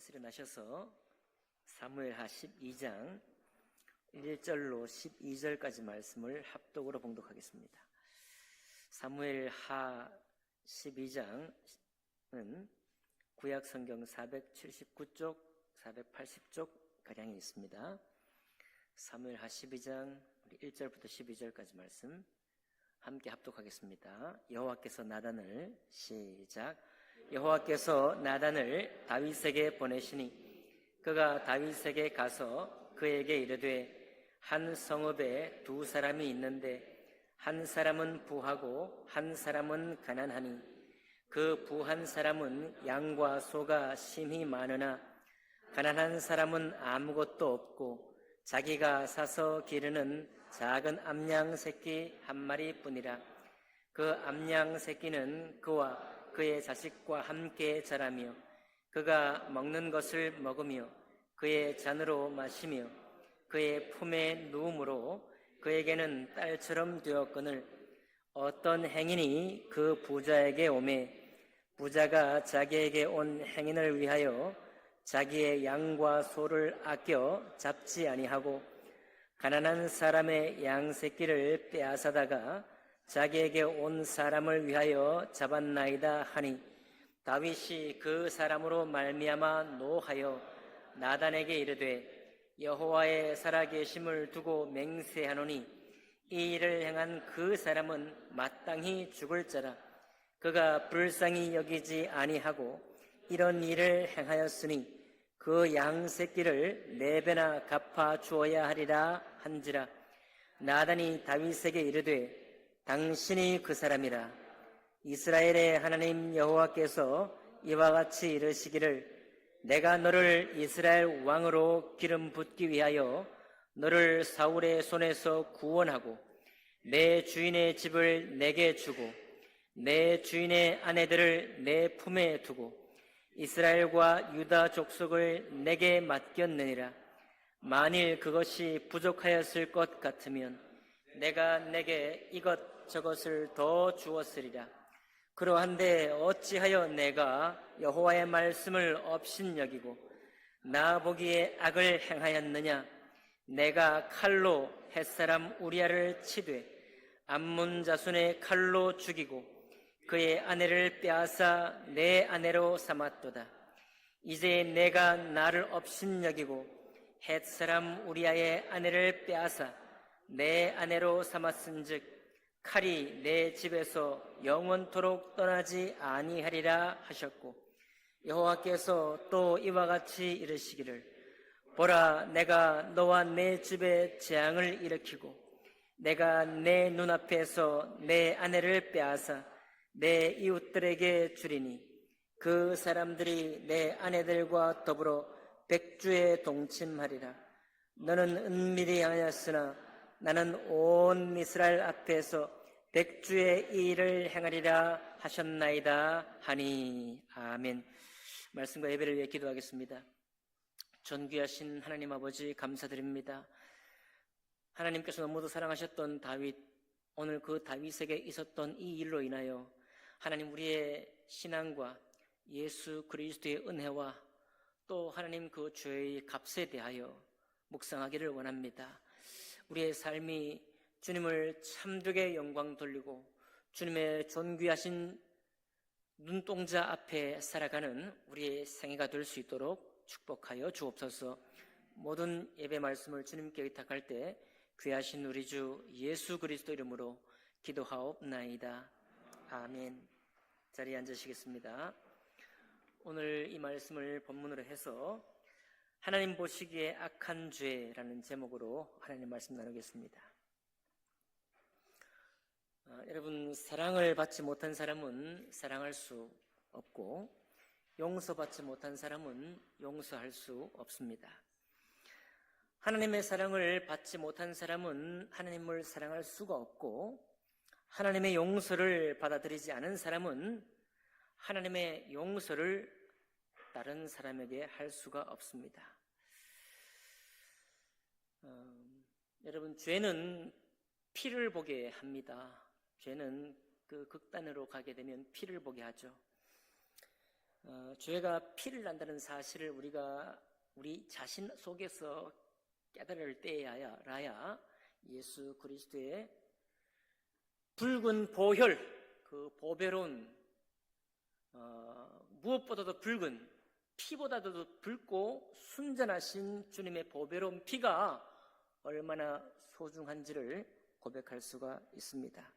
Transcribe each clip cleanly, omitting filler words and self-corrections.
일어나셔서 사무엘하 12장 1절로 12절까지 말씀을 합독으로 봉독하겠습니다. 사무엘하 12장은 구약 성경 479쪽, 480쪽 가량이 있습니다. 사무엘하 12장 1절부터 12절까지 말씀 함께 합독하겠습니다. 여호와께서 나단을 시작. 여호와께서 나단을 다윗에게 보내시니 그가 다윗에게 가서 그에게 이르되 한 성읍에 두 사람이 있는데 한 사람은 부하고 한 사람은 가난하니 그 부한 사람은 양과 소가 심히 많으나 가난한 사람은 아무것도 없고 자기가 사서 기르는 작은 암양 새끼 한 마리뿐이라. 그 암양 새끼는 그와 그의 자식과 함께 자라며 그가 먹는 것을 먹으며 그의 잔으로 마시며 그의 품에 누움으로 그에게는 딸처럼 되었거늘 어떤 행인이 그 부자에게 오매 부자가 자기에게 온 행인을 위하여 자기의 양과 소를 아껴 잡지 아니하고 가난한 사람의 양 새끼를 빼앗아다가 자기에게 온 사람을 위하여 잡았나이다 하니 다윗이 그 사람으로 말미암아 노하여 나단에게 이르되 여호와의 살아계심을 두고 맹세하노니 이 일을 행한 그 사람은 마땅히 죽을 자라. 그가 불쌍히 여기지 아니하고 이런 일을 행하였으니 그 양 새끼를 4배나 갚아 주어야 하리라 한지라. 나단이 다윗에게 이르되 당신이 그 사람이라. 이스라엘의 하나님 여호와께서 이와 같이 이르시기를 내가 너를 이스라엘 왕으로 기름 붓기 위하여 너를 사울의 손에서 구원하고 내 주인의 집을 내게 주고 내 주인의 아내들을 내 품에 두고 이스라엘과 유다 족속을 내게 맡겼느니라. 만일 그것이 부족하였을 것 같으면 내가 내게 이것저것을 더 주었으리라. 그러한데 어찌하여 내가 여호와의 말씀을 업신여기고 나 보기에 악을 행하였느냐. 내가 칼로 햇사람 우리아를 치되 암몬 자손의 칼로 죽이고 그의 아내를 빼앗아 내 아내로 삼았도다. 이제 내가 나를 업신여기고 햇사람 우리아의 아내를 빼앗아 내 아내로 삼았은즉 칼이 내 집에서 영원토록 떠나지 아니하리라 하셨고 여호와께서 또 이와 같이 이르시기를 보라 내가 너와 내 집에 재앙을 일으키고 내가 내 눈앞에서 내 아내를 빼앗아 내 이웃들에게 주리니 그 사람들이 내 아내들과 더불어 백주에 동침하리라. 너는 은밀히 하였으나 나는 온 이스라엘 앞에서 백주의 이 일을 행하리라 하셨나이다 하니. 아멘. 말씀과 예배를 위해 기도하겠습니다. 존귀하신 하나님 아버지 감사드립니다. 하나님께서 너무도 사랑하셨던 다윗, 오늘 그 다윗에게 있었던 이 일로 인하여 하나님 우리의 신앙과 예수 그리스도의 은혜와 또 하나님 그 죄의 값에 대하여 묵상하기를 원합니다. 우리의 삶이 주님을 참되게 영광 돌리고 주님의 존귀하신 눈동자 앞에 살아가는 우리의 생애가 될 수 있도록 축복하여 주옵소서. 모든 예배 말씀을 주님께 의탁할 때 귀하신 우리 주 예수 그리스도 이름으로 기도하옵나이다. 아멘. 자리에 앉으시겠습니다. 오늘 이 말씀을 본문으로 해서 하나님 보시기에 악한 죄라는 제목으로 하나님 말씀 나누겠습니다. 여러분, 사랑을 받지 못한 사람은 사랑할 수 없고 용서받지 못한 사람은 용서할 수 없습니다. 하나님의 사랑을 받지 못한 사람은 하나님을 사랑할 수가 없고 하나님의 용서를 받아들이지 않은 사람은 하나님의 용서를 다른 사람에게 할 수가 없습니다. 여러분, 죄는 피를 보게 합니다. 죄는 그 극단으로 가게 되면 피를 보게 하죠. 죄가 피를 난다는 사실을 우리 자신 속에서 깨달을 때야라야 예수 그리스도의 붉은 보혈, 그 보배로운 무엇보다도 붉은 피보다도 붉고 순전하신 주님의 보배로운 피가 얼마나 소중한지를 고백할 수가 있습니다.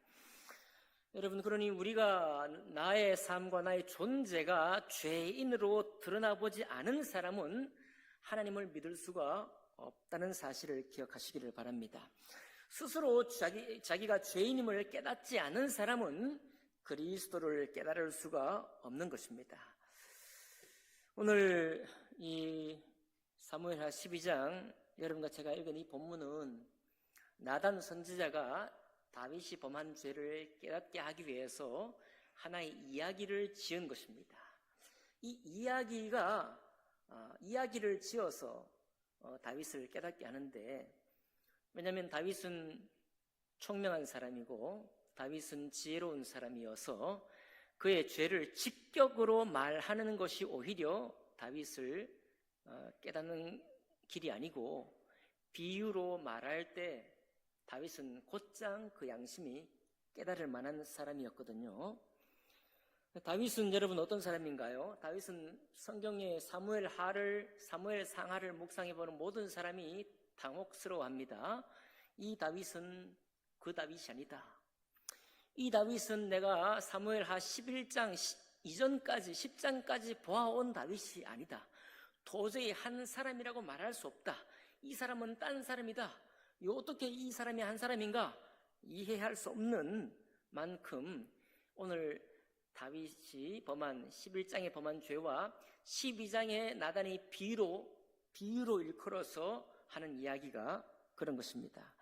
여러분, 그러니 우리가 나의 삶과 나의 존재가 죄인으로 드러나보지 않은 사람은 하나님을 믿을 수가 없다는 사실을 기억하시기를 바랍니다. 스스로 자기가 죄인임을 깨닫지 않은 사람은 그리스도를 깨달을 수가 없는 것입니다. 오늘 이 사무엘하 12장 여러분과 제가 읽은 이 본문은 나단 선지자가 다윗이 범한 죄를 깨닫게 하기 위해서 하나의 이야기를 지은 것입니다. 이 이야기를 지어서 다윗을 깨닫게 하는데, 왜냐하면 다윗은 총명한 사람이고 다윗은 지혜로운 사람이어서 그의 죄를 직격으로 말하는 것이 오히려 다윗을 깨닫는 길이 아니고, 비유로 말할 때 다윗은 곧장 그 양심이 깨달을 만한 사람이었거든요. 다윗은 여러분 어떤 사람인가요? 다윗은 성경의 사무엘 상하를 묵상해보는 모든 사람이 당혹스러워합니다. 이 다윗은 그 다윗이 아니다. 이 다윗은 내가 사무엘하 11장 이전까지 10장까지 보아온 다윗이 아니다. 도저히 한 사람이라고 말할 수 없다. 이 사람은 딴 사람이다. 어떻게 이 사람이 한 사람인가 이해할 수 없는 만큼 오늘 다윗이 범한 11장에 범한 죄와 12장에 나단이 비유로 일컬어서 하는 이야기가 그런 것입니다.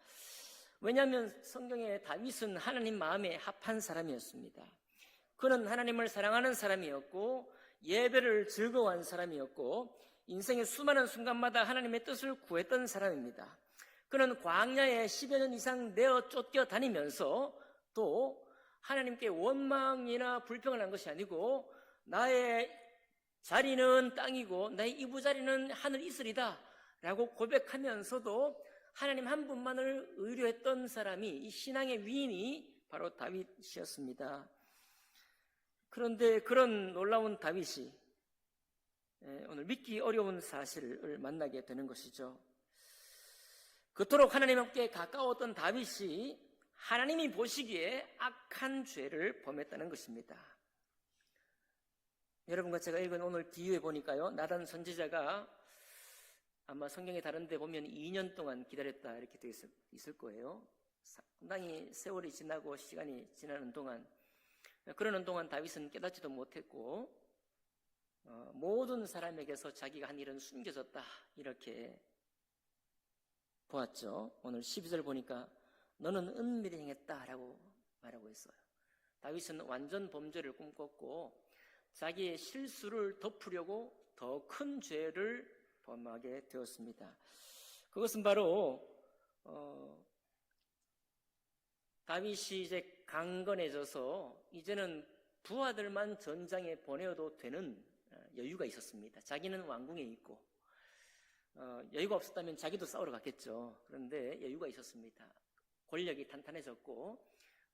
왜냐하면 성경에 다윗은 하나님 마음에 합한 사람이었습니다. 그는 하나님을 사랑하는 사람이었고 예배를 즐거워한 사람이었고 인생의 수많은 순간마다 하나님의 뜻을 구했던 사람입니다. 그는 광야에 10여 년 이상 내어 쫓겨다니면서 또 하나님께 원망이나 불평을 한 것이 아니고 나의 자리는 땅이고 나의 이부자리는 하늘 이슬이다 라고 고백하면서도 하나님 한 분만을 의뢰했던 사람이, 이 신앙의 위인이 바로 다윗이었습니다. 그런데 그런 놀라운 다윗이 오늘 믿기 어려운 사실을 만나게 되는 것이죠. 그토록 하나님께 가까웠던 다윗이 하나님이 보시기에 악한 죄를 범했다는 것입니다. 여러분과 제가 읽은 오늘 비유해 보니까요, 나단 선지자가 아마 성경에 다른 데 보면 2년 동안 기다렸다 이렇게 되어 있을 거예요. 상당히 세월이 지나고 시간이 지나는 동안, 그러는 동안 다윗은 깨닫지도 못했고 모든 사람에게서 자기가 한 일은 숨겨졌다 이렇게 보았죠. 오늘 12절 보니까 너는 은밀히 행했다라고 말하고 있어요. 다윗은 완전 범죄를 꿈꿨고 자기의 실수를 덮으려고 더 큰 죄를 범하게 되었습니다. 그것은 바로 다윗이 이제 강건해져서 이제는 부하들만 전장에 보내어도 되는 여유가 있었습니다. 자기는 왕궁에 있고 여유가 없었다면 자기도 싸우러 갔겠죠. 그런데 여유가 있었습니다. 권력이 탄탄해졌고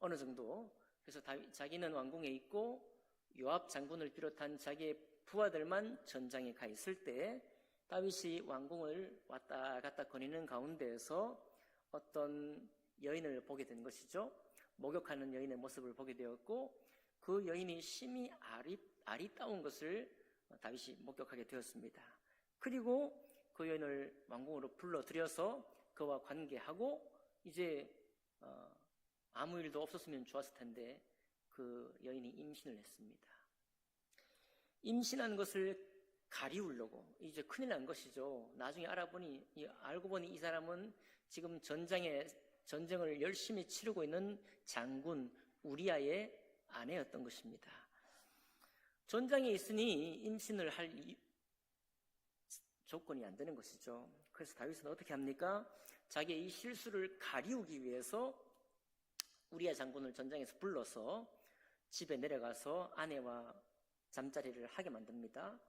어느 정도, 그래서 자기는 왕궁에 있고 요압 장군을 비롯한 자기의 부하들만 전장에 가 있을 때 다윗이 왕궁을 왔다 갔다 거니는 가운데에서 어떤 여인을 보게 된 것이죠. 목욕하는 여인의 모습을 보게 되었고 그 여인이 심히 아리따운 것을 다윗이 목격하게 되었습니다. 그리고 그 여인을 왕궁으로 불러들여서 그와 관계하고 이제 아무 일도 없었으면 좋았을 텐데 그 여인이 임신을 했습니다. 임신한 것을 가리우려고 이제 큰일 난 것이죠. 나중에 알고 보니 이 사람은 지금 전쟁을 열심히 치르고 있는 장군 우리아의 아내였던 것입니다. 전장에 있으니 임신을 할 조건이 안 되는 것이죠. 그래서 다윗은 어떻게 합니까? 자기의 이 실수를 가리우기 위해서 우리아 장군을 전장에서 불러서 집에 내려가서 아내와 잠자리를 하게 만듭니다.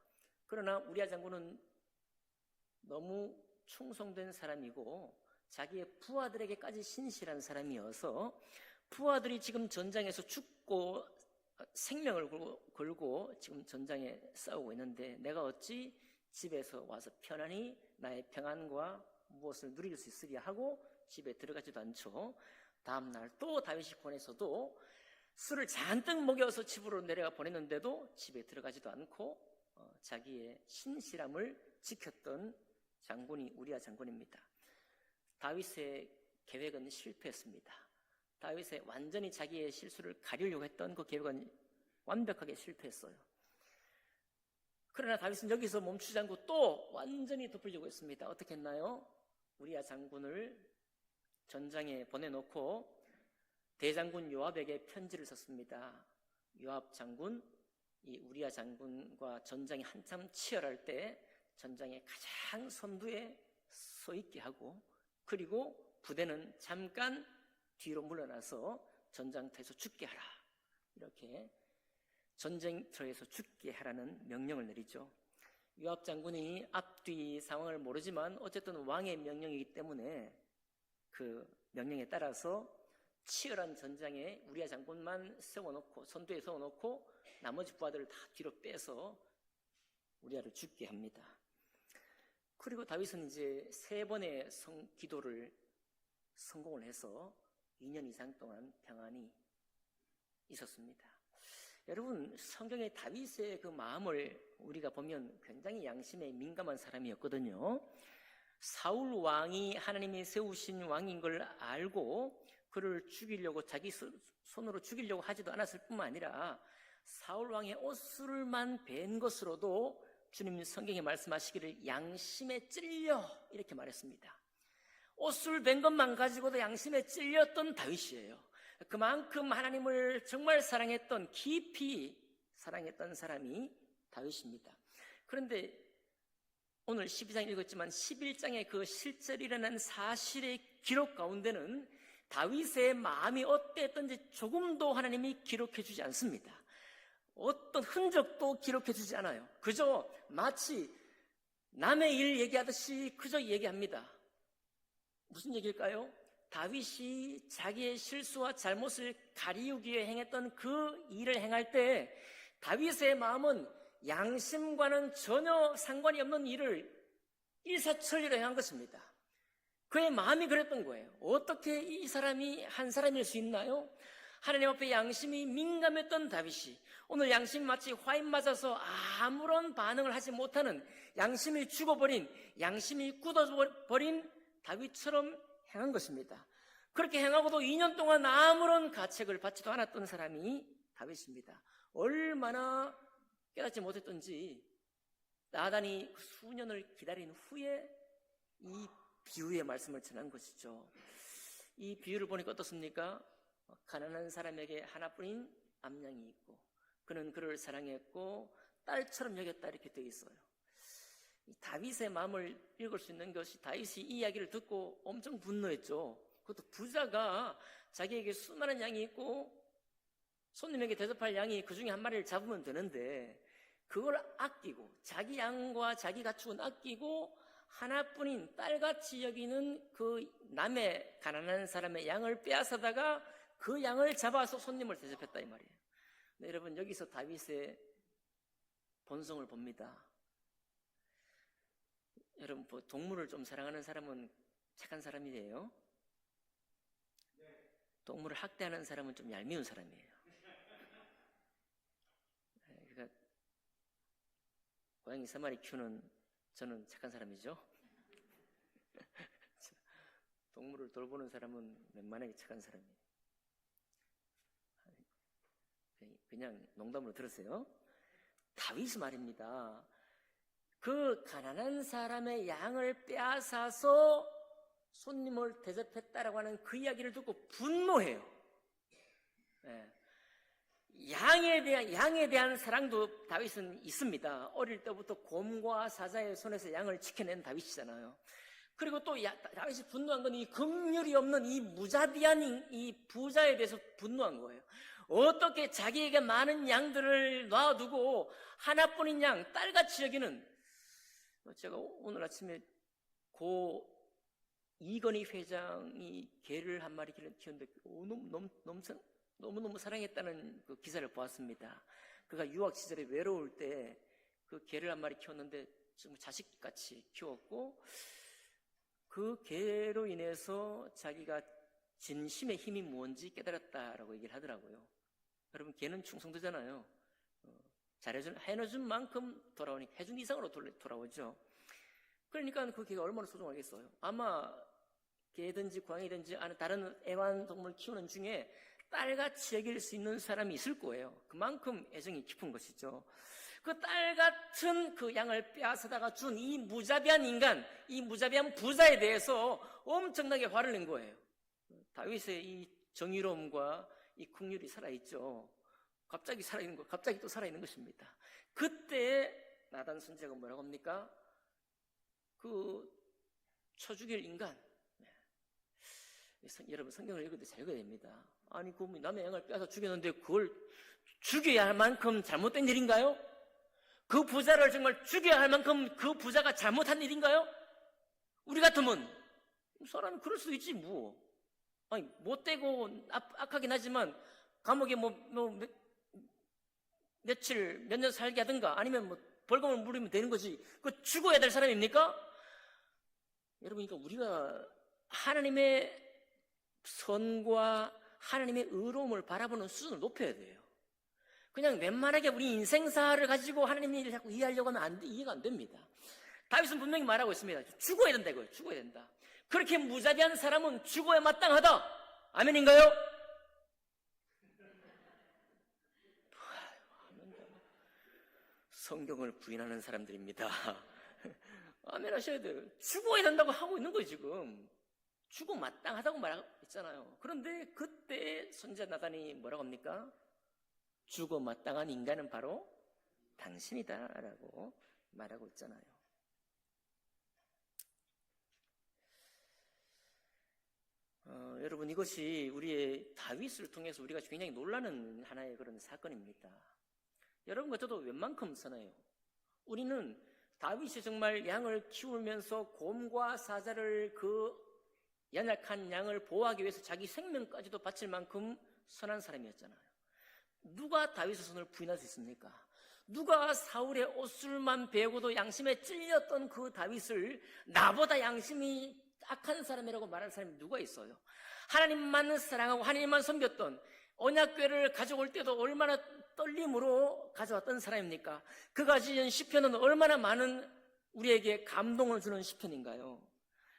그러나 우리아 장군은 너무 충성된 사람이고 자기의 부하들에게까지 신실한 사람이어서 부하들이 지금 전장에서 죽고 생명을 걸고 지금 전장에 싸우고 있는데 내가 어찌 집에서 와서 편안히 나의 평안과 무엇을 누릴 수 있으랴 하고 집에 들어가지도 않죠. 다음날 또 다윗이 보내서도 술을 잔뜩 먹여서 집으로 내려가 보냈는데도 집에 들어가지도 않고 자기의 신실함을 지켰던 장군이 우리아 장군입니다. 다윗의 계획은 실패했습니다. 다윗의 완전히 자기의 실수를 가리려고 했던 그 계획은 완벽하게 실패했어요. 그러나 다윗은 여기서 멈추지 않고 또 완전히 덮으려고 했습니다. 어떻게 했나요? 우리아 장군을 전장에 보내놓고 대장군 요압에게 편지를 썼습니다. 요압 장군, 이 우리아 장군과 전장이 한참 치열할 때 전장의 가장 선두에 서 있게 하고, 그리고 부대는 잠깐 뒤로 물러나서 전장터에서 죽게 하라, 이렇게 전쟁터에서 죽게 하라는 명령을 내리죠. 요압 장군이 앞뒤 상황을 모르지만 어쨌든 왕의 명령이기 때문에 그 명령에 따라서 치열한 전장에 우리아 장군만 세워놓고, 선두에 세워놓고 나머지 부하들을 다 뒤로 빼서 우리아를 죽게 합니다. 그리고 다윗은 이제 3번의 기도를 성공을 해서 2년 이상 동안 평안히 있었습니다. 여러분, 성경의 다윗의 그 마음을 우리가 보면 굉장히 양심에 민감한 사람이었거든요. 사울 왕이 하나님이 세우신 왕인 걸 알고 그를 죽이려고, 자기 손으로 죽이려고 하지도 않았을 뿐만 아니라 사울 왕의 옷술만 벤 것으로도 주님 성경에 말씀하시기를 양심에 찔려, 이렇게 말했습니다. 옷술 벤 것만 가지고도 양심에 찔렸던 다윗이에요. 그만큼 하나님을 정말 사랑했던, 깊이 사랑했던 사람이 다윗입니다. 그런데 오늘 12장 읽었지만 11장의 그 실제로 일어난 사실의 기록 가운데는 다윗의 마음이 어땠던지 조금도 하나님이 기록해 주지 않습니다. 어떤 흔적도 기록해 주지 않아요. 그저 마치 남의 일 얘기하듯이 그저 얘기합니다. 무슨 얘기일까요? 다윗이 자기의 실수와 잘못을 가리우기 위해 행했던 그 일을 행할 때 다윗의 마음은 양심과는 전혀 상관이 없는 일을 일사천리로 행한 것입니다. 그의 마음이 그랬던 거예요. 어떻게 이 사람이 한 사람일 수 있나요? 하나님 앞에 양심이 민감했던 다윗이 오늘 양심이 마치 화인 맞아서 아무런 반응을 하지 못하는, 양심이 죽어버린, 양심이 굳어버린 다윗처럼 행한 것입니다. 그렇게 행하고도 2년 동안 아무런 가책을 받지도 않았던 사람이 다윗입니다. 얼마나 깨닫지 못했던지 나단이 수년을 기다린 후에 이 비유의 말씀을 전한 것이죠. 이 비유를 보니까 어떻습니까? 가난한 사람에게 하나뿐인 암양이 있고 그는 그를 사랑했고 딸처럼 여겼다, 이렇게 되어 있어요. 다윗의 마음을 읽을 수 있는 것이, 다윗이 이 이야기를 듣고 엄청 분노했죠. 그것도 부자가 자기에게 수많은 양이 있고 손님에게 대접할 양이 그 중에 한 마리를 잡으면 되는데 그걸 아끼고, 자기 양과 자기 가축은 아끼고 하나뿐인 딸같이 여기는 그 남의 가난한 사람의 양을 빼앗아다가 그 양을 잡아서 손님을 대접했다, 이 말이에요. 네, 여러분, 여기서 다윗의 본성을 봅니다. 여러분, 동물을 좀 사랑하는 사람은 착한 사람이에요. 동물을 학대하는 사람은 좀 얄미운 사람이에요. 그러니까 고양이 3마리 키우는 저는 착한 사람이죠. 동물을 돌보는 사람은 웬만하게 착한 사람이에요. 그냥 농담으로 들으세요. 다윗이 말입니다. 그 가난한 사람의 양을 빼앗아서 손님을 대접했다라고 하는 그 이야기를 듣고 분노해요. 네. 양에 대한 사랑도 다윗은 있습니다. 어릴 때부터 곰과 사자의 손에서 양을 지켜낸 다윗이잖아요. 그리고 또 다윗이 분노한 건 이 긍휼이 없는 이 무자비한 이 부자에 대해서 분노한 거예요. 어떻게 자기에게 많은 양들을 놔두고 하나뿐인 양, 딸같이 여기는, 제가 오늘 아침에 고 이건희 회장이 개를 한 마리 키웠는데 너무너무 사랑했다는 그 기사를 보았습니다. 그가 유학 시절에 외로울 때 그 개를 한 마리 키웠는데 정말 자식같이 키웠고, 그 개로 인해서 자기가 진심의 힘이 뭔지 깨달았다라고 얘기를 하더라고요. 여러분, 개는 충성도잖아요. 해준 만큼 돌아오니 해준 이상으로 돌아오죠. 그러니까 그 개가 얼마나 소중하겠어요. 아마 개든지 고양이든지 다른 애완동물 키우는 중에 딸같이 여길 수 있는 사람이 있을 거예요. 그만큼 애정이 깊은 것이죠. 그 딸 같은 그 양을 빼앗아다가 준 이 무자비한 인간, 이 무자비한 부자에 대해서 엄청나게 화를 낸 거예요. 다윗의 이 정의로움과 이 긍휼이 살아있죠. 갑자기 살아있는 거, 갑자기 또 살아있는 것입니다. 그때 나단 선지자가 뭐라고 합니까? 그 쳐 죽일 인간. 여러분, 성경을 읽을 때 잘 읽어야 됩니다. 아니, 그 남의 양을 빼앗아 죽였는데 그걸 죽여야 할 만큼 잘못된 일인가요? 그 부자를 정말 죽여야 할 만큼 그 부자가 잘못한 일인가요? 우리 같으면 사람이 그럴 수도 있지 뭐. 아니, 못되고 악하긴 하지만 감옥에 며칠 몇 년 살게 하든가 아니면 벌금을 물으면 되는 거지. 그 죽어야 될 사람입니까? 여러분, 그러니까 우리가 하나님의 선과 하나님의 의로움을 바라보는 수준을 높여야 돼요. 그냥 웬만하게 우리 인생사를 가지고 하나님의 일을 자꾸 이해하려고 하면 이해가 안 됩니다. 다윗은 분명히 말하고 있습니다. 죽어야 된다 이거예요. 죽어야 된다. 그렇게 무자비한 사람은 죽어야 마땅하다. 아멘인가요? 성경을 부인하는 사람들입니다. 아멘 하셔야 돼요. 죽어야 된다고 하고 있는 거예요, 지금. 죽어 마땅하다고 말하고 있잖아요. 그런데 그때 선지자 나단이 뭐라고 합니까? 죽어 마땅한 인간은 바로 당신이다 라고 말하고 있잖아요. 여러분, 이것이 우리의 다윗을 통해서 우리가 굉장히 놀라는 하나의 그런 사건입니다. 여러분과 저도 웬만큼 선해요. 우리는 다윗이 정말 양을 키우면서 곰과 사자를 그 연약한 양을 보호하기 위해서 자기 생명까지도 바칠 만큼 선한 사람이었잖아요. 누가 다윗의 선을 부인할 수 있습니까? 누가 사울의 옷술만 베고도 양심에 찔렸던 그 다윗을 나보다 양심이 악한 사람이라고 말할 사람이 누가 있어요? 하나님만 사랑하고 하나님만 섬겼던, 언약궤를 가져올 때도 얼마나 떨림으로 가져왔던 사람입니까? 그가 지은 시편은 얼마나 많은 우리에게 감동을 주는 시편인가요?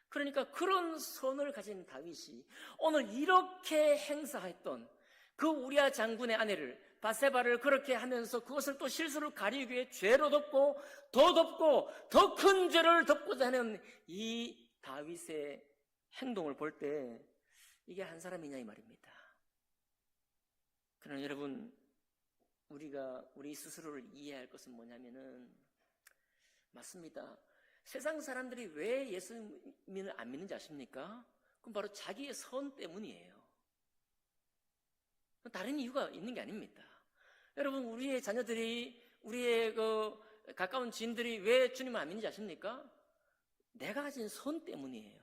그러니까 그런 선을 가진 다윗이 오늘 이렇게 행사했던 그 우리아 장군의 아내를, 바세바를 그렇게 하면서 그것을 또 실수를 가리기 위해 죄로 덮고 더 큰 죄를 덮고자 하는 이 다윗의 행동을 볼 때 이게 한 사람이냐 이 말입니다. 그러나 여러분, 우리가 우리 스스로를 이해할 것은 뭐냐면은, 맞습니다. 세상 사람들이 왜 예수님을 안 믿는지 아십니까? 그건 바로 자기의 선 때문이에요. 다른 이유가 있는 게 아닙니다. 여러분, 우리의 자녀들이, 우리의 가까운 지인들이 왜 주님을 안 믿는지 아십니까? 내가 가진 선 때문이에요.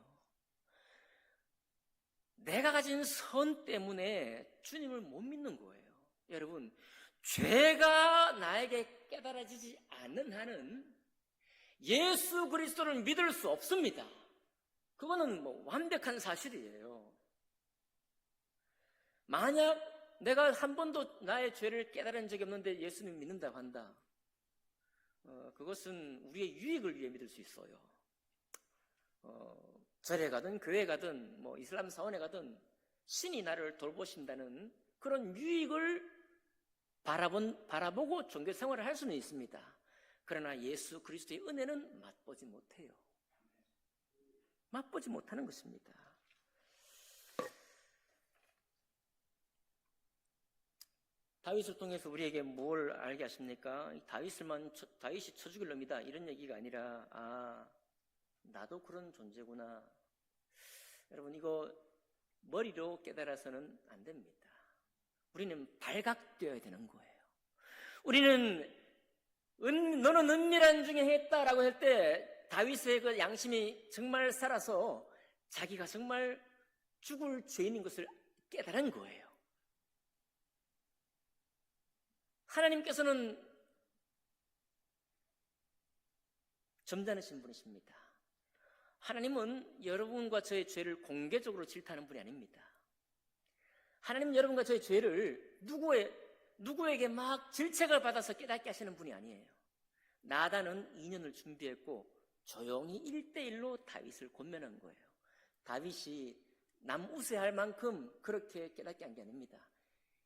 내가 가진 선 때문에 주님을 못 믿는 거예요. 여러분, 죄가 나에게 깨달아지지 않는 한은 예수 그리스도를 믿을 수 없습니다. 그거는 완벽한 사실이에요. 만약 내가 한 번도 나의 죄를 깨달은 적이 없는데 예수님 믿는다고 한다. 그것은 우리의 유익을 위해 믿을 수 있어요. 절에 가든 교회 가든 이슬람 사원에 가든 신이 나를 돌보신다는 그런 유익을 바라보고 종교 생활을 할 수는 있습니다. 그러나 예수 그리스도의 은혜는 맛보지 못해요. 맛보지 못하는 것입니다. 다윗을 통해서 우리에게 뭘 알게 하십니까? 다윗이 쳐 죽일 놈이다 이런 얘기가 아니라, 나도 그런 존재구나. 여러분, 이거 머리로 깨달아서는 안 됩니다. 우리는 발각되어야 되는 거예요. 우리는 너는 은밀한 중에 했다라고 할 때 다윗의 그 양심이 정말 살아서 자기가 정말 죽을 죄인인 것을 깨달은 거예요. 하나님께서는 점잖으신 분이십니다. 하나님은 여러분과 저의 죄를 공개적으로 질타하는 분이 아닙니다. 하나님은 여러분과 저의 죄를 누구에게 막 질책을 받아서 깨닫게 하시는 분이 아니에요. 나단은 2년을 준비했고 조용히 1대1로 다윗을 권면한 거예요. 다윗이 남 우세할 만큼 그렇게 깨닫게 한 게 아닙니다.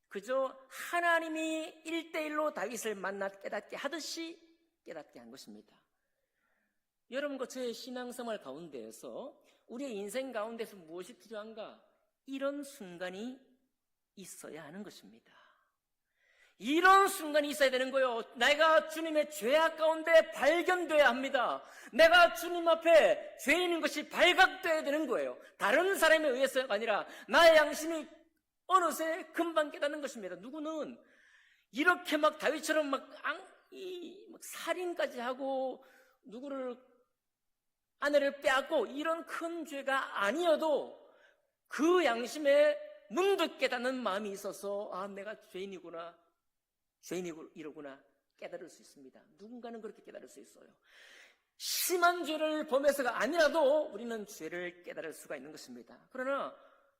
그저 하나님이 1대1로 다윗을 만나 깨닫게 하듯이 깨닫게 한 것입니다. 여러분과 저의 신앙생활 가운데에서 우리의 인생 가운데서 무엇이 필요한가? 이런 순간이 있어야 하는 것입니다. 이런 순간이 있어야 되는 거예요. 내가 주님의 죄악 가운데 발견돼야 합니다. 내가 주님 앞에 죄인인 것이 발각돼야 되는 거예요. 다른 사람에 의해서가 아니라 나의 양심이 어느새 금방 깨닫는 것입니다. 누구는 이렇게 막 다윗처럼 막 살인까지 하고 누구를 아내를 빼앗고 이런 큰 죄가 아니어도 그 양심에 문득 깨닫는 마음이 있어서 내가 죄인이구나, 이러구나 깨달을 수 있습니다. 누군가는 그렇게 깨달을 수 있어요. 심한 죄를 범해서가 아니라도 우리는 죄를 깨달을 수가 있는 것입니다. 그러나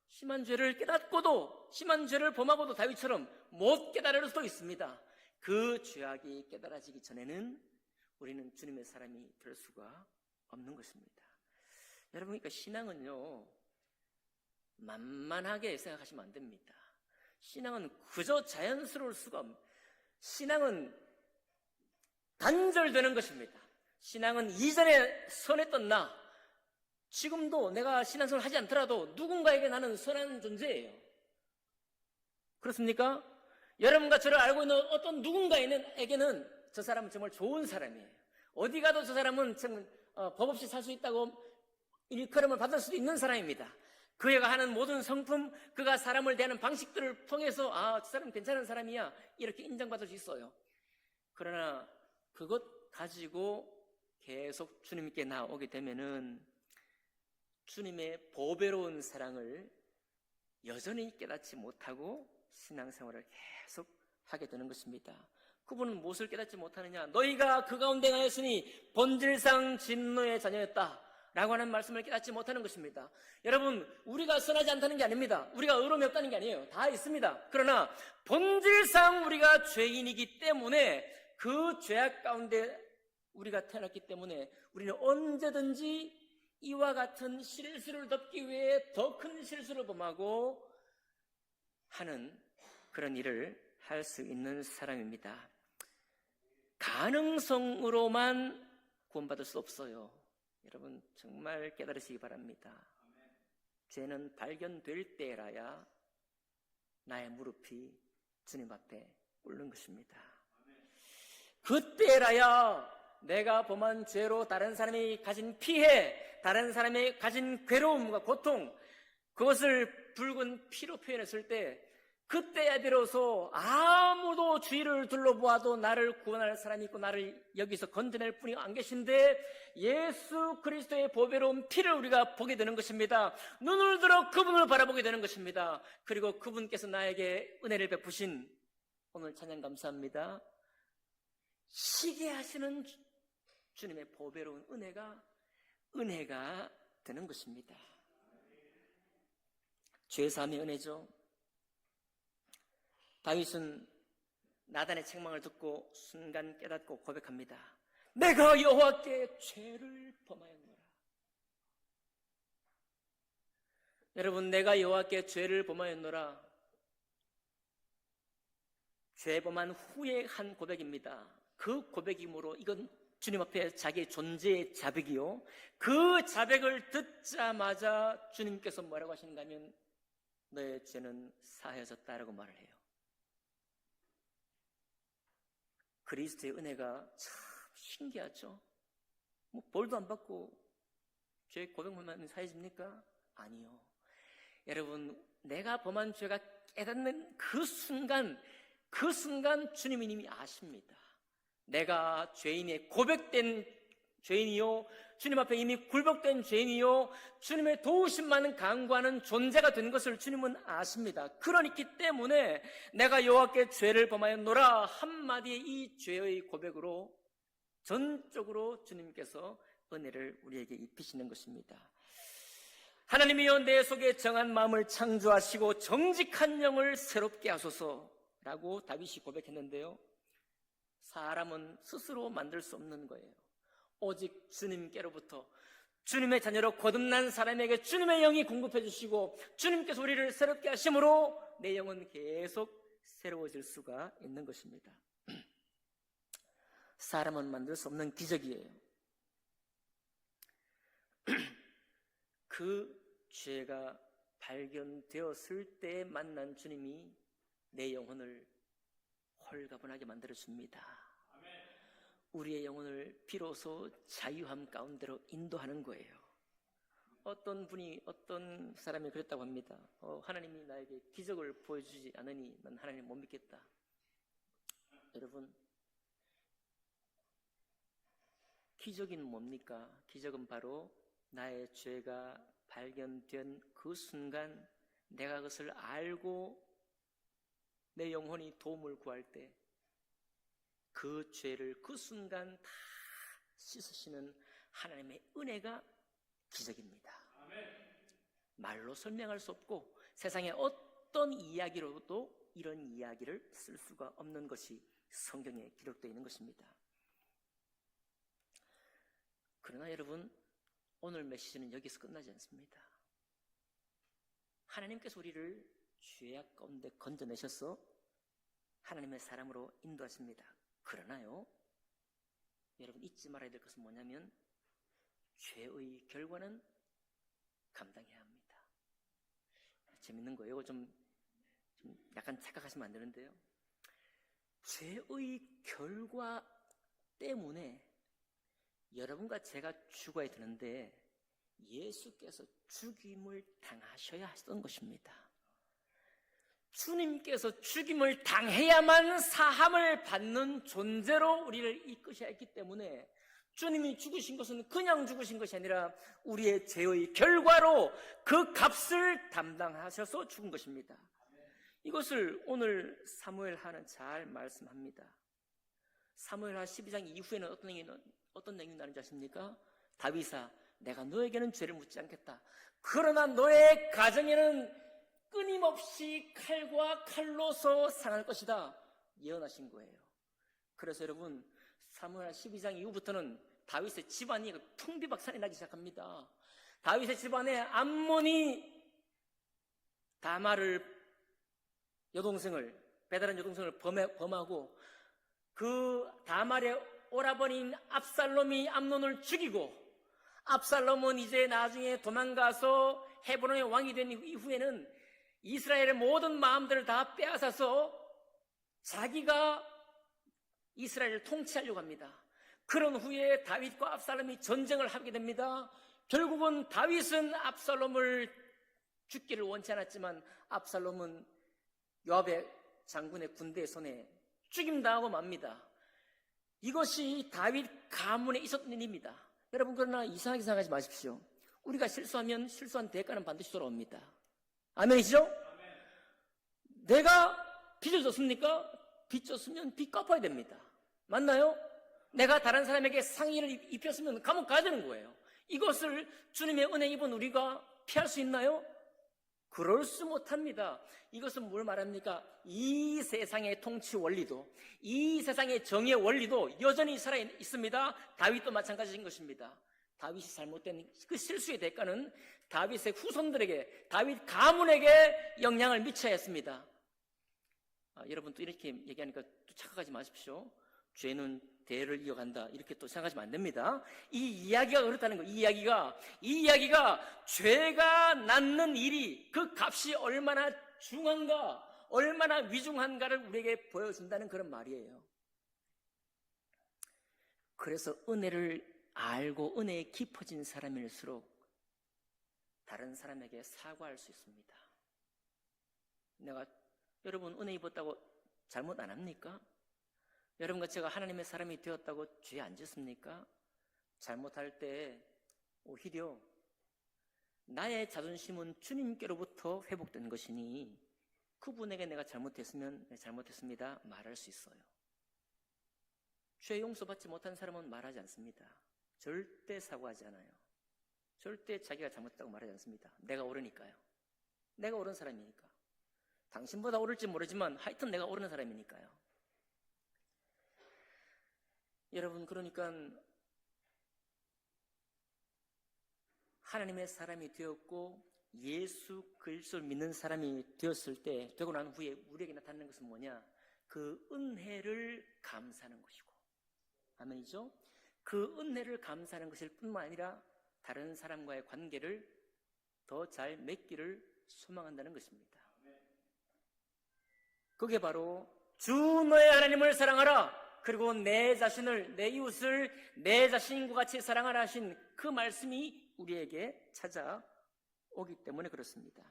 심한 죄를 깨닫고도 심한 죄를 범하고도 다윗처럼 못 깨달을 수도 있습니다. 그 죄악이 깨달아지기 전에는 우리는 주님의 사람이 될 수가 없는 것입니다. 여러분, 그러니까 신앙은요 만만하게 생각하시면 안 됩니다. 신앙은 그저 자연스러울 수가 없습니다. 신앙은 단절되는 것입니다. 신앙은 이전에 선했던 나, 지금도 내가 신앙생활을 하지 않더라도 누군가에게 나는 선한 존재예요. 그렇습니까? 여러분과 저를 알고 있는 어떤 누군가에게는 저 사람은 정말 좋은 사람이에요. 어디 가도 저 사람은 법 없이 살 수 있다고 일컬음을 받을 수도 있는 사람입니다. 그가 하는 모든 성품, 그가 사람을 대하는 방식들을 통해서 저 사람 괜찮은 사람이야 이렇게 인정받을 수 있어요. 그러나 그것 가지고 계속 주님께 나오게 되면은 주님의 보배로운 사랑을 여전히 깨닫지 못하고 신앙생활을 계속 하게 되는 것입니다. 그분은 무엇을 깨닫지 못하느냐? 너희가 그 가운데 가였으니 본질상 진노의 자녀였다 라고 하는 말씀을 깨닫지 못하는 것입니다. 여러분, 우리가 선하지 않다는 게 아닙니다. 우리가 의로움이 없다는 게 아니에요. 다 있습니다. 그러나 본질상 우리가 죄인이기 때문에 그 죄악 가운데 우리가 태어났기 때문에 우리는 언제든지 이와 같은 실수를 덮기 위해 더 큰 실수를 범하고 하는 그런 일을 할 수 있는 사람입니다. 가능성으로만 구원받을 수 없어요. 여러분 정말 깨달으시기 바랍니다. 죄는 발견될 때라야 나의 무릎이 주님 앞에 꿇는 것입니다. 그때라야 내가 범한 죄로 다른 사람이 가진 피해, 다른 사람이 가진 괴로움과 고통, 그것을 붉은 피로 표현했을 때 그때야 비로소 아무도 주위를 둘러보아도 나를 구원할 사람이 있고 나를 여기서 건져낼 분이 안 계신데 예수 그리스도의 보배로운 피를 우리가 보게 되는 것입니다. 눈을 들어 그분을 바라보게 되는 것입니다. 그리고 그분께서 나에게 은혜를 베푸신 오늘 찬양 감사합니다. 시게 하시는 주님의 보배로운 은혜가 되는 것입니다. 죄사함의 은혜죠. 다윗은 나단의 책망을 듣고 순간 깨닫고 고백합니다. 내가 여호와께 죄를 범하였노라. 여러분, 내가 여호와께 죄를 범하였노라. 죄 범한 후에 한 고백입니다. 그 고백이므로 이건 주님 앞에 자기의 존재의 자백이요. 그 자백을 듣자마자 주님께서 뭐라고 하시는가 하면 너의 죄는 사해졌다라고 말을 해요. 그리스도의 은혜가 참 신기하죠. 벌도 안 받고 죄 고백만 하면 사해집니까? 아니요. 여러분, 내가 범한 죄가 깨닫는 그 순간 주님이 이미 아십니다. 내가 죄인의 고백된 죄인이요, 주님 앞에 이미 굴복된 죄인이요, 주님의 도우심만은 간구하는 존재가 된 것을 주님은 아십니다. 그러기 때문에 내가 여호와께 죄를 범하였노라 한마디의 이 죄의 고백으로 전적으로 주님께서 은혜를 우리에게 입히시는 것입니다. 하나님이여 내 속에 정한 마음을 창조하시고 정직한 영을 새롭게 하소서라고 다윗이 고백했는데요, 사람은 스스로 만들 수 없는 거예요. 오직 주님께로부터, 주님의 자녀로 거듭난 사람에게 주님의 영이 공급해 주시고 주님께서 우리를 새롭게 하심으로 내 영은 계속 새로워질 수가 있는 것입니다. 사람은 만들 수 없는 기적이에요. 그 죄가 발견되었을 때 만난 주님이 내 영혼을 홀가분하게 만들어줍니다. 우리의 영혼을 비로소 자유함 가운데로 인도하는 거예요. 어떤 분이, 어떤 사람이 그랬다고 합니다. 하나님이 나에게 기적을 보여주지 않으니 난 하나님 못 믿겠다. 여러분, 기적은 뭡니까? 기적은 바로 나의 죄가 발견된 그 순간 내가 그것을 알고 내 영혼이 도움을 구할 때 그 죄를 그 순간 다 씻으시는 하나님의 은혜가 기적입니다. 말로 설명할 수 없고 세상의 어떤 이야기로도 이런 이야기를 쓸 수가 없는 것이 성경에 기록되어 있는 것입니다. 그러나 여러분, 오늘 메시지는 여기서 끝나지 않습니다. 하나님께서 우리를 죄악 가운데 건져내셔서 하나님의 사람으로 인도하십니다. 그러나요, 여러분 잊지 말아야 될 것은 뭐냐면 죄의 결과는 감당해야 합니다. 재밌는 거예요. 좀 약간 착각하시면 안 되는데요, 죄의 결과 때문에 여러분과 제가 죽어야 되는데 예수께서 죽임을 당하셔야 했던 것입니다. 주님께서 죽임을 당해야만 사함을 받는 존재로 우리를 이끄셔야 했기 때문에 주님이 죽으신 것은 그냥 죽으신 것이 아니라 우리의 죄의 결과로 그 값을 담당하셔서 죽은 것입니다. 이것을 오늘 사무엘하는 잘 말씀합니다. 사무엘하 12장 이후에는 어떤 내용이 나는지 아십니까? 다윗아, 내가 너에게는 죄를 묻지 않겠다. 그러나 너의 가정에는 끊임없이 칼로 상할 것이다 예언하신 거예요. 그래서 여러분, 사무엘하 12장 이후부터는 다윗의 집안이 풍비박산이 나기 시작합니다. 다윗의 집안에 암몬이 다말을 배달한 여동생을 범하고 그 다말의 오라버니인 압살롬이 암논을 죽이고, 압살롬은 이제 나중에 도망가서 헤브론의 왕이 된 이후에는 이스라엘의 모든 마음들을 다 빼앗아서 자기가 이스라엘을 통치하려고 합니다. 그런 후에 다윗과 압살롬이 전쟁을 하게 됩니다. 결국은 다윗은 압살롬을 죽기를 원치 않았지만 압살롬은 요압의 장군의 군대의 손에 죽임당하고 맙니다. 이것이 다윗 가문에 있었던 일입니다. 여러분, 그러나 이상하게 생각하지 마십시오. 우리가 실수하면 실수한 대가는 반드시 돌아옵니다. 아멘이죠? 내가 빚을 졌습니까? 빚 졌으면 빚 갚아야 됩니다. 맞나요? 내가 다른 사람에게 상의를 입혔으면 감옥 가야 되는 거예요. 이것을 주님의 은혜 입은 우리가 피할 수 있나요? 그럴 수 못합니다. 이것은 뭘 말합니까? 이 세상의 통치 원리도, 이 세상의 정의 원리도 여전히 살아 있습니다. 다윗도 마찬가지인 것입니다. 다윗이 잘못된 그 실수의 대가는 다윗의 후손들에게, 다윗 가문에게 영향을 미쳐야 했습니다. 여러분, 또 이렇게 얘기하니까 또 착각하지 마십시오. 죄는 대를 이어간다, 이렇게 또 생각하시면 안 됩니다. 이 이야기가 그렇다는 거예요. 이 이야기가 죄가 낳는 일이, 그 값이 얼마나 중한가, 얼마나 위중한가를 우리에게 보여준다는 그런 말이에요. 그래서 은혜를 알고 은혜에 깊어진 사람일수록 다른 사람에게 사과할 수 있습니다. 내가 여러분 은혜 입었다고 잘못 안 합니까? 여러분과 제가 하나님의 사람이 되었다고 죄 안 짓습니까? 잘못할 때 오히려 나의 자존심은 주님께로부터 회복된 것이니 그분에게 내가 잘못했으면 잘못했습니다 말할 수 있어요. 죄 용서받지 못한 사람은 말하지 않습니다. 절대 사과하지 않아요. 절대 자기가 잘못했다고 말하지 않습니다. 내가 옳으니까요. 내가 옳은 사람이니까. 당신보다 옳을지 모르지만 하여튼 내가 옳은 사람이니까요. 여러분, 그러니까 하나님의 사람이 되었고 예수 그리스도를 믿는 사람이 되었을 때, 되고 난 후에 우리에게 나타나는 것은 뭐냐? 그 은혜를 감사하는 것이고, 아멘이죠? 그 은혜를 감사하는 것일 뿐만 아니라 다른 사람과의 관계를 더 잘 맺기를 소망한다는 것입니다. 그게 바로 주 너의 하나님을 사랑하라, 그리고 내 자신을, 내 이웃을 내 자신과 같이 사랑하라 하신 그 말씀이 우리에게 찾아오기 때문에 그렇습니다.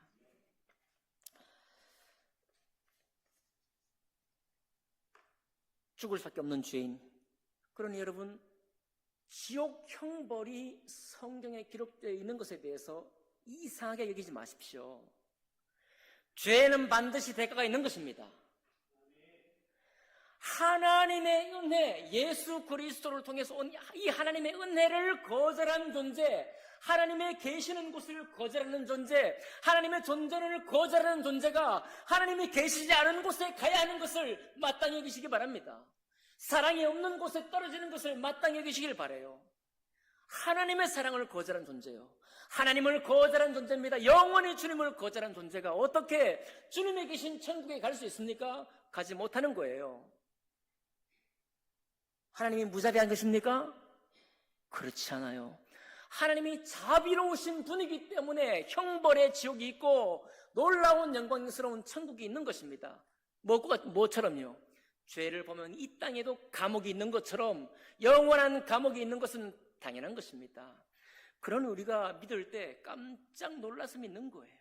죽을 수밖에 없는 죄인, 그러니 여러분, 지옥 형벌이 성경에 기록되어 있는 것에 대해서 이상하게 여기지 마십시오. 죄는 반드시 대가가 있는 것입니다. 하나님의 은혜, 예수 그리스도를 통해서 온 이 하나님의 은혜를 거절한 존재, 하나님의 계시는 곳을 거절하는 존재, 하나님의 존재를 거절하는 존재가 하나님이 계시지 않은 곳에 가야 하는 것을 마땅히 여기시기 바랍니다. 사랑이 없는 곳에 떨어지는 것을 마땅히 여기시길 바라요. 하나님의 사랑을 거절한 존재요, 하나님을 거절한 존재입니다. 영원히 주님을 거절한 존재가 어떻게 주님이 계신 천국에 갈 수 있습니까? 가지 못하는 거예요. 하나님이 무자비한 것입니까? 그렇지 않아요. 하나님이 자비로우신 분이기 때문에 형벌의 지옥이 있고 놀라운 영광스러운 천국이 있는 것입니다. 뭐처럼요? 죄를 보면 이 땅에도 감옥이 있는 것처럼 영원한 감옥이 있는 것은 당연한 것입니다. 그런 우리가 믿을 때 깜짝 놀라서 믿는 거예요.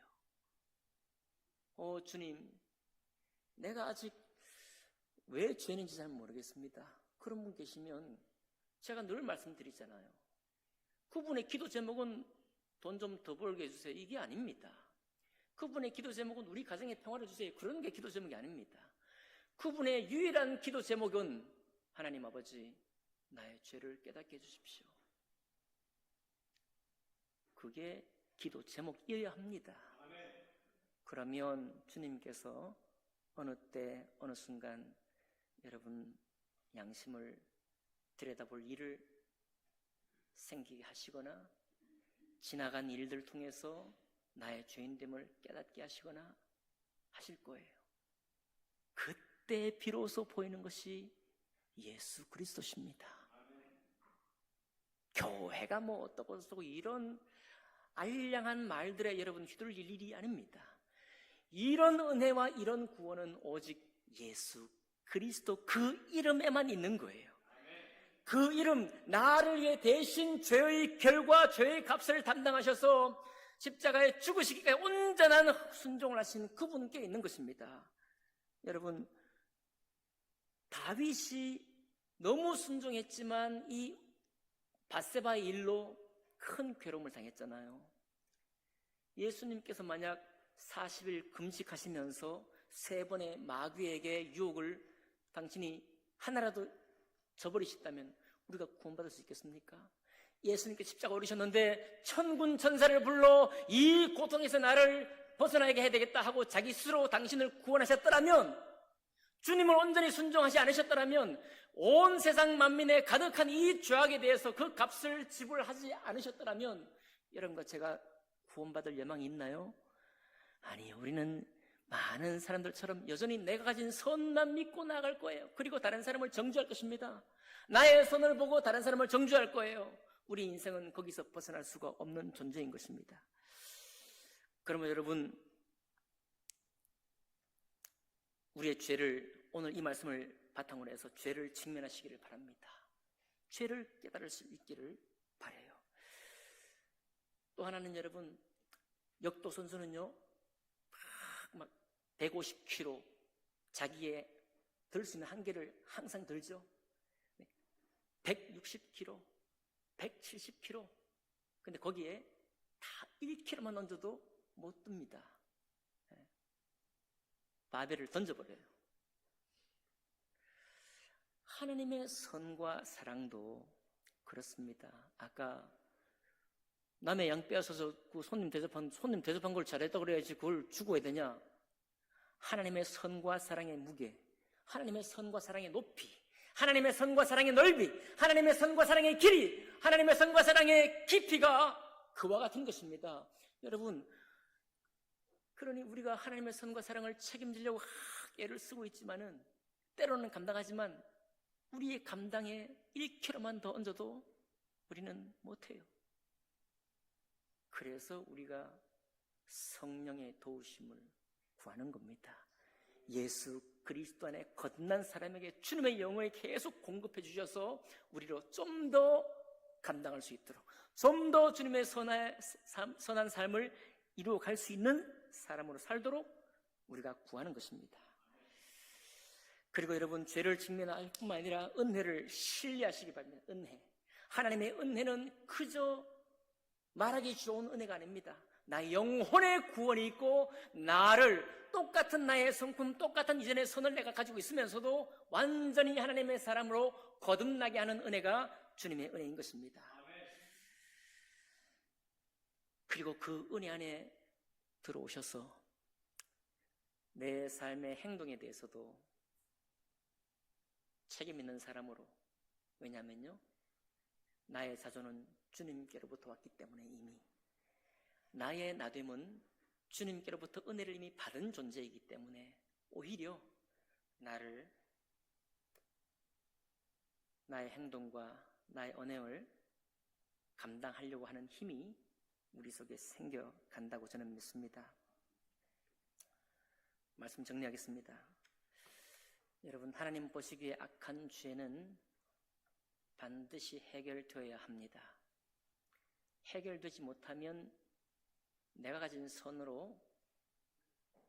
주님, 내가 아직 왜 죄인인지 잘 모르겠습니다. 그런 분 계시면 제가 늘 말씀드리잖아요. 그분의 기도 제목은 돈 좀 더 벌게 해주세요, 이게 아닙니다. 그분의 기도 제목은 우리 가정에 평화를 주세요, 그런 게 기도 제목이 아닙니다. 그분의 유일한 기도 제목은 하나님 아버지, 나의 죄를 깨닫게 해주십시오. 그게 기도 제목이어야 합니다. 그러면 주님께서 어느 때 어느 순간 여러분 양심을 들여다볼 일을 생기게 하시거나 지나간 일들 통해서 나의 죄인됨을 깨닫게 하시거나 하실 거예요. 그때 비로소 보이는 것이 예수 그리스도십니다. 교회가 뭐 어떻고 저쩌고 이런 알량한 말들에 여러분 휘둘릴 일이 아닙니다. 이런 은혜와 이런 구원은 오직 예수 그리스도 그 이름에만 있는 거예요. 그 이름, 나를 위해 대신 죄의 결과, 죄의 값을 담당하셔서 십자가에 죽으시기까지 온전한 순종을 하신 그분께 있는 것입니다. 여러분, 다윗이 너무 순종했지만 이 밧세바의 일로 큰 괴로움을 당했잖아요. 예수님께서 만약 40일 금식하시면서 3번의 마귀에게 유혹을 당신이 하나라도 저버리셨다면 우리가 구원받을 수 있겠습니까? 예수님께 십자가 오르셨는데 천군 천사를 불러 이 고통에서 나를 벗어나게 해야 되겠다 하고 자기 스스로 당신을 구원하셨더라면, 주님을 온전히 순종하지 않으셨더라면 온 세상 만민에 가득한 이 죄악에 대해서 그 값을 지불하지 않으셨더라면 여러분과 제가 구원받을 여망이 있나요? 아니요. 우리는 많은 사람들처럼 여전히 내가 가진 선만 믿고 나아갈 거예요. 그리고 다른 사람을 정죄할 것입니다. 나의 선을 보고 다른 사람을 정죄할 거예요. 우리 인생은 거기서 벗어날 수가 없는 존재인 것입니다. 그러면 여러분, 우리의 죄를, 오늘 이 말씀을 바탕으로 해서 죄를 직면하시기를 바랍니다. 죄를 깨달을 수 있기를 바라요. 또 하나는 여러분, 역도 선수는요 막 150kg 자기의 들 수 있는 한계를 항상 들죠. 160kg, 170kg. 근데 거기에 다 1kg만 얹어도 못 듭니다. 바벨을 던져버려요. 하나님의 선과 사랑도 그렇습니다. 아까 남의 양 빼앗아서 그 손님 대접한 걸 잘했다고 그래야지 그걸 주고 해야 되냐? 하나님의 선과 사랑의 무게, 하나님의 선과 사랑의 높이, 하나님의 선과 사랑의 넓이, 하나님의 선과 사랑의 길이, 하나님의 선과 사랑의 깊이가 그와 같은 것입니다. 여러분, 그러니 우리가 하나님의 선과 사랑을 책임지려고 애를 쓰고 있지만은 때로는 감당하지만 우리의 감당에 1kg만 더 얹어도 우리는 못해요. 그래서 우리가 성령의 도우심을 구하는 겁니다. 예수 그리스도 안에 거듭난 사람에게 주님의 영을 계속 공급해 주셔서 우리로 좀 더 감당할 수 있도록, 좀 더 주님의 선한 삶을 이루어갈 수 있는 사람으로 살도록 우리가 구하는 것입니다. 그리고 여러분, 죄를 직면할 뿐만 아니라 은혜를 신뢰하시기 바랍니다. 은혜. 하나님의 은혜는 그저 말하기 좋은 은혜가 아닙니다. 나의 영혼의 구원이 있고 나를 똑같은 나의 성품, 똑같은 이전의 선을 내가 가지고 있으면서도 완전히 하나님의 사람으로 거듭나게 하는 은혜가 주님의 은혜인 것입니다. 그리고 그 은혜 안에 들어오셔서 내 삶의 행동에 대해서도 책임 있는 사람으로, 왜냐하면요, 나의 자존은 주님께로부터 왔기 때문에 이미 나의 나됨은 주님께로부터 은혜를 이미 받은 존재이기 때문에 오히려 나의 행동과 나의 언행을 감당하려고 하는 힘이 우리 속에 생겨간다고 저는 믿습니다. 말씀 정리하겠습니다. 여러분, 하나님 보시기에 악한 죄는 반드시 해결되어야 합니다. 해결되지 못하면 내가 가진 선으로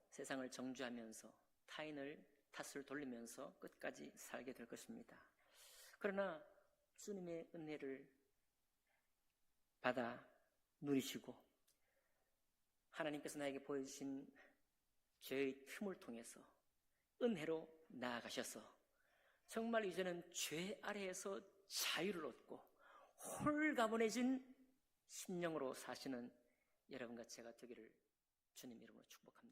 세상을 정죄하면서 타인을 탓을 돌리면서 끝까지 살게 될 것입니다. 그러나 주님의 은혜를 받아 누리시고 하나님께서 나에게 보여주신 죄의 틈을 통해서 은혜로 나아가셔서 정말 이제는 죄 아래에서 자유를 얻고 홀가분해진 심령으로 사시는 여러분과 제가 되기를 주님 이름으로 축복합니다.